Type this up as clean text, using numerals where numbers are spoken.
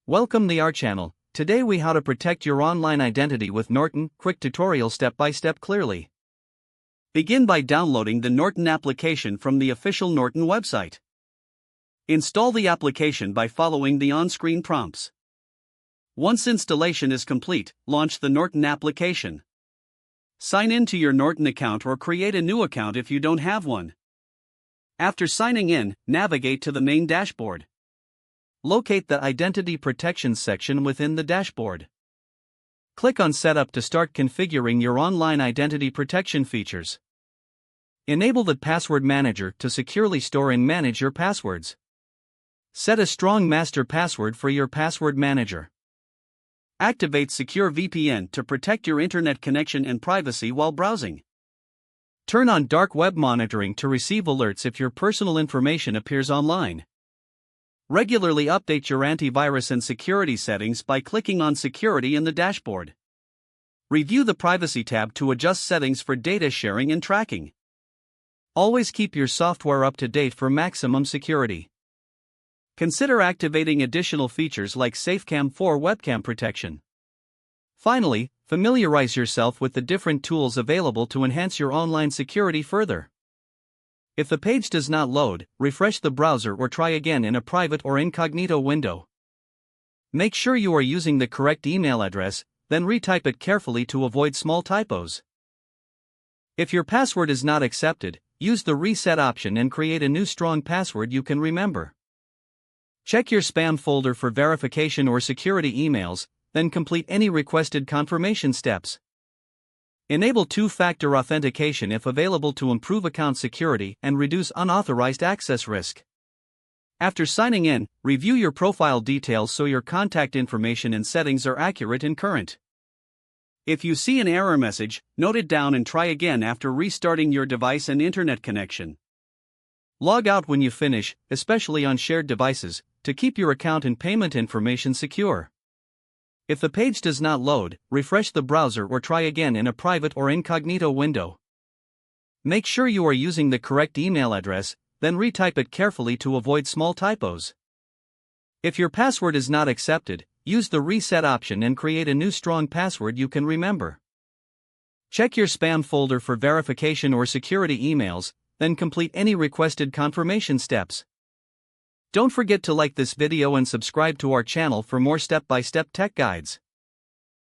Welcome to our channel. Today we how to protect your online identity with Norton. Quick tutorial step by step clearly. Begin by downloading the Norton application from the official Norton website. Install the application by following the on-screen prompts. Once installation is complete, launch the Norton application. Sign in to your Norton account or create a new account if you don't have one. After signing in, navigate to the main dashboard. Locate the Identity Protection section within the dashboard. Click on Setup to start configuring your online identity protection features. Enable the Password Manager to securely store and manage your passwords. Set a strong master password for your password manager. Activate Secure VPN to protect your internet connection and privacy while browsing. Turn on dark web monitoring to receive alerts if your personal information appears online. Regularly update your antivirus and security settings by clicking on Security in the dashboard. Review the Privacy tab to adjust settings for data sharing and tracking. Always keep your software up to date for maximum security. Consider activating additional features like SafeCam for webcam protection. Finally, familiarize yourself with the different tools available to enhance your online security further. If the page does not load, refresh the browser or try again in a private or incognito window. Make sure you are using the correct email address, then retype it carefully to avoid small typos. If your password is not accepted, use the reset option and create a new strong password you can remember. Check your spam folder for verification or security emails, then complete any requested confirmation steps. Enable two-factor authentication if available to improve account security and reduce unauthorized access risk. After signing in, review your profile details so your contact information and settings are accurate and current. If you see an error message, note it down and try again after restarting your device and internet connection. Log out when you finish, especially on shared devices, to keep your account and payment information secure. If the page does not load, refresh the browser or try again in a private or incognito window. Make sure you are using the correct email address, then retype it carefully to avoid small typos. If your password is not accepted, use the reset option and create a new strong password you can remember. Check your spam folder for verification or security emails, then complete any requested confirmation steps. Don't forget to like this video and subscribe to our channel for more step-by-step tech guides.